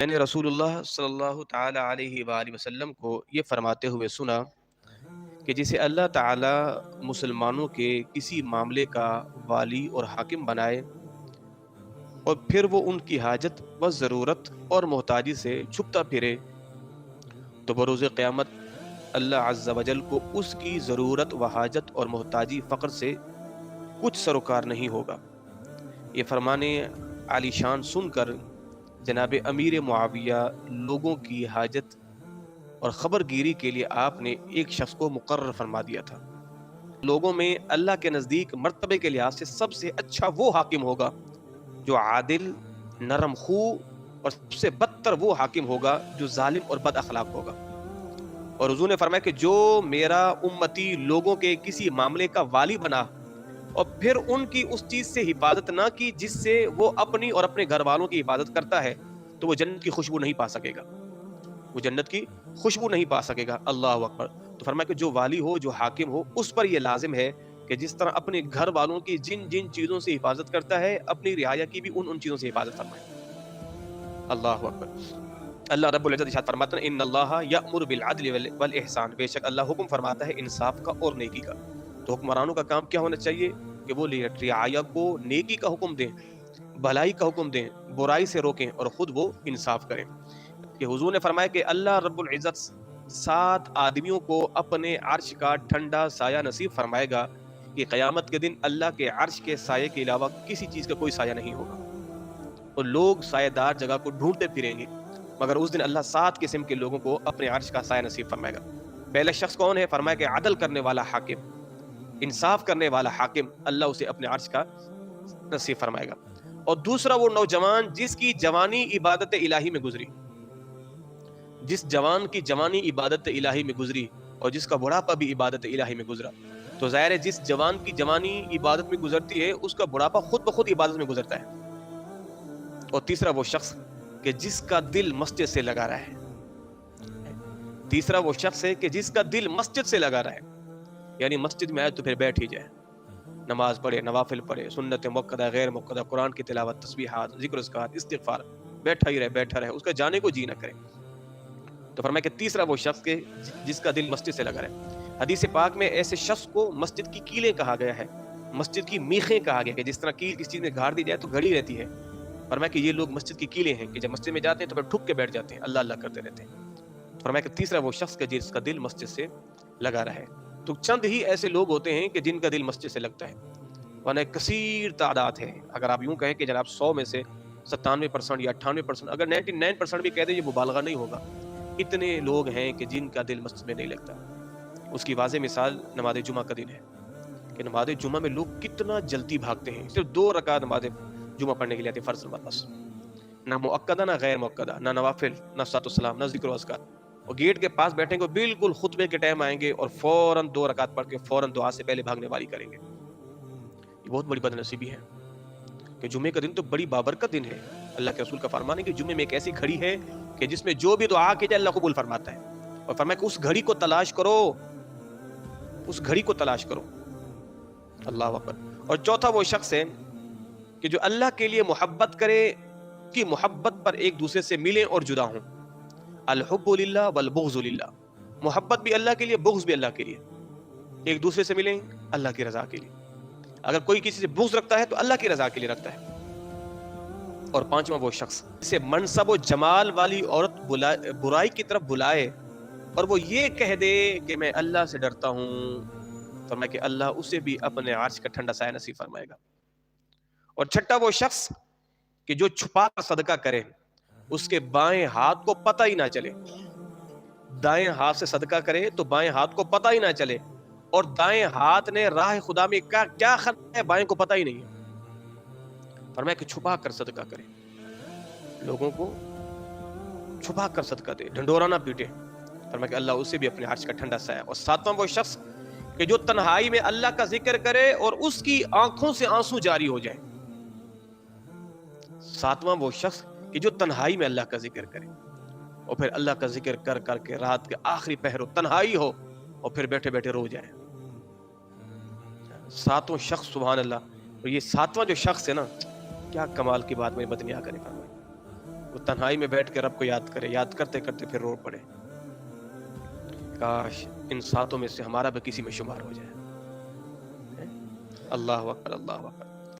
میں نے رسول اللہ صلی اللہ تعالی علیہ وآلہ وسلم کو یہ فرماتے ہوئے سنا کہ جسے اللہ تعالی مسلمانوں کے کسی معاملے کا والی اور حاکم بنائے اور پھر وہ ان کی حاجت و ضرورت اور محتاجی سے چھپتا پھرے تو بروز قیامت اللہ عز و جل کو اس کی ضرورت و حاجت اور محتاجی فقر سے کچھ سروکار نہیں ہوگا۔ یہ فرمان عالی شان سن کر جناب امیر معاویہ لوگوں کی حاجت اور خبر گیری کے لیے آپ نے ایک شخص کو مقرر فرما دیا تھا۔ لوگوں میں اللہ کے نزدیک مرتبے کے لحاظ سے سب سے اچھا وہ حاکم ہوگا جو عادل، نرم خو، اور سب سے بدتر وہ حاکم ہوگا جو ظالم اور بد اخلاق ہوگا۔ اور حضور نے فرمایا کہ جو میرا امتی لوگوں کے کسی معاملے کا والی بنا اور پھر ان کی اس چیز سے حفاظت نہ کی جس سے وہ اپنی اور اپنے گھر والوں کی حفاظت کرتا ہے تو وہ جنت کی خوشبو نہیں پا سکے گا، وہ جنت کی خوشبو نہیں پا سکے گا۔ اللہ اکبر۔ تو فرمایا کہ جو والی ہو، جو حاکم ہو، اس پر یہ لازم ہے کہ جس طرح اپنے گھر والوں کی جن جن چیزوں سے حفاظت کرتا ہے اپنی رعایا کی بھی ان چیزوں سے حفاظت فرمائے۔ اللہ اکبر۔ اللہ رب العزت ارشاد فرماتا ہے ان اللہ یأمر بالعدل والاحسان، بے شک اللہ حکم فرماتا ہے انصاف کا اور نیکی کا۔ تو حکمرانوں کا کام کیا ہونا چاہیے کہ وہ رعایا کو نیکی کا حکم دیں، بھلائی کا حکم دیں، برائی سے روکیں اور خود وہ انصاف کریں۔ کہ حضور نے فرمایا کہ اللہ رب العزت 7 آدمیوں کو اپنے عرش کا ٹھنڈا سایہ نصیب فرمائے گا کہ قیامت کے دن اللہ کے عرش کے سائے کے علاوہ کسی چیز کا کوئی سایہ نہیں ہوگا، اور لوگ سایہ دار جگہ کو ڈھونڈتے پھریں گے، مگر اس دن اللہ 7 قسم کے لوگوں کو اپنے عرش کا سایہ نصیب فرمائے گا۔ پہلا شخص کون ہے؟ فرمایا کہ عدل کرنے والا حاکم، انصاف کرنے والا حاکم، اللہ اسے اپنے عرش کا نصیب فرمائے گا۔ اور دوسرا وہ نوجوان جس کی جوانی عبادت الہی میں گزری، جس جوان کی جوانی عبادت الہی میں گزری اور جس کا بڑھاپا بھی عبادت الہی میں گزرا۔ تو ظاہر ہے جس جوان کی جوانی عبادت میں گزرتی ہے اس کا بڑھاپا خود بخود عبادت میں گزرتا ہے۔ اور تیسرا وہ شخص کہ جس کا دل مسجد سے لگا رہا ہے، تیسرا وہ شخص ہے کہ جس کا دل مسجد سے لگا رہا ہے، یعنی مسجد میں آئے تو پھر بیٹھ ہی جائے، نماز پڑھے، نوافل پڑھے، سنت موقدہ غیر موقدہ، قرآن کی تلاوت، تسبیحات، ذکر اذکار، استغفار، بیٹھا ہی رہے، اس کا جانے کو جی نہ کرے۔ تو فرمایا کہ تیسرا وہ شخص کہ جس کا دل مسجد سے لگا رہے۔ حدیث پاک میں ایسے شخص کو مسجد کی کیلیں کہا گیا ہے، مسجد کی میخیں کہا گیا ہے، کہ جس طرح کیل کسی چیز میں گاڑ دی جائے تو گھڑی رہتی ہے، فرمایا کہ یہ لوگ مسجد کی کیلیں ہیں کہ جب مسجد میں جاتے ہیں تو پھر ٹھک کے بیٹھ جاتے ہیں، اللہ اللہ کرتے رہتے ہیں۔ فرمایا کہ تیسرا وہ شخص کہ جس کا دل مسجد سے لگا رہے۔ تو چند ہی ایسے لوگ ہوتے ہیں کہ جن کا دل مسجد سے لگتا ہے، ورنہ کثیر تعداد ہے۔ اگر آپ یوں کہیں کہ جناب 100 میں سے 97% یا 98%، اگر 99% بھی کہہ دیں یہ مبالغہ نہیں ہوگا، اتنے لوگ ہیں کہ جن کا دل مسجد میں نہیں لگتا۔ اس کی واضح مثال نماز جمعہ کا دن ہے کہ نماز جمعہ میں لوگ کتنا جلدی بھاگتے ہیں، صرف 2 رکعت نماز جمعہ پڑھنے کے لیے آتے ہیں، فرض نماز، نہ مؤکدہ نہ غیر مؤکدہ، نہ نوافل، نہ صلاۃ السلام، نہ ذکر و اذکار، اور گیٹ کے پاس بیٹھیں گے بالکل خطبے کے ٹائم آئیں گے اور فوراً 2 رکعت پڑھ کے فوراً دعا سے پہلے بھاگنے والی کریں گے۔ یہ بہت بڑی بد نصیبی ہے کہ جمعے کا دن تو بڑی بابرکت دن ہے۔ اللہ کے رسول کا فرمان ہے کہ جمعے میں ایک ایسی گھڑی ہے کہ جس میں جو بھی دعا کی جائے اللہ قبول فرماتا ہے، اور فرمایا کہ اس گھڑی کو تلاش کرو، اس گھڑی کو تلاش کرو۔ اللہ اکبر۔ اور چوتھا وہ شخص ہے کہ جو اللہ کے لیے محبت کرے، کی محبت پر ایک دوسرے سے ملیں اور جدا ہوں۔ الحب للہ والبغض للہ، محبت بھی اللہ کے لیے، بغض بھی اللہ کے لیے، ایک دوسرے سے ملیں اللہ کی رضا کے لیے۔ اگر کوئی کسی سے بغض رکھتا ہے تو اللہ کی رضا کے لیے رکھتا ہے۔ اور پانچواں وہ شخص جسے منصب و جمال والی عورت برائی کی طرف بلائے اور وہ یہ کہہ دے کہ میں اللہ سے ڈرتا ہوں، فرمایا کہ اللہ اسے بھی اپنے عرش کا ٹھنڈا سایہ نصیب فرمائے گا۔ اور چھٹا وہ شخص کہ جو چھپا کر صدقہ کرے، اس کے بائیں ہاتھ کو پتہ ہی نہ چلے، دائیں ہاتھ سے صدقہ کرے تو بائیں ہاتھ کو پتہ ہی نہ چلے، اور دائیں ہاتھ نے راہ خدا میں کیا خرچ ہے بائیں کو پتہ ہی نہیں ہے۔ فرمایا کہ چھپا کر صدقہ کرے، لوگوں کو چھپا کر صدقہ دے، ڈھنڈورا نہ پیٹے، فرمایا کہ اللہ اسے بھی اپنے عرش کا ٹھنڈا سایہ۔ اور ساتواں وہ شخص کہ جو تنہائی میں اللہ کا ذکر کرے اور اس کی آنکھوں سے آنسو جاری ہو جائے، ساتواں وہ شخص کہ جو تنہائی میں اللہ کا ذکر کرے اور پھر اللہ کا ذکر کر کر کے رات کے آخری پہر ہو، تنہائی ہو، اور پھر بیٹھے بیٹھے رو جائے۔ ساتوں شخص، سبحان اللہ۔ اور یہ ساتواں جو شخص ہے نا، کیا کمال کی بات میرے مدنی آقا نے فرمائی، وہ تنہائی میں بیٹھ کے رب کو یاد کرے، یاد کرتے کرتے پھر رو پڑے، کاش ان ساتوں میں سے ہمارا بھی کسی میں شمار ہو جائے۔ اللہ اکبر، اللہ اکبر۔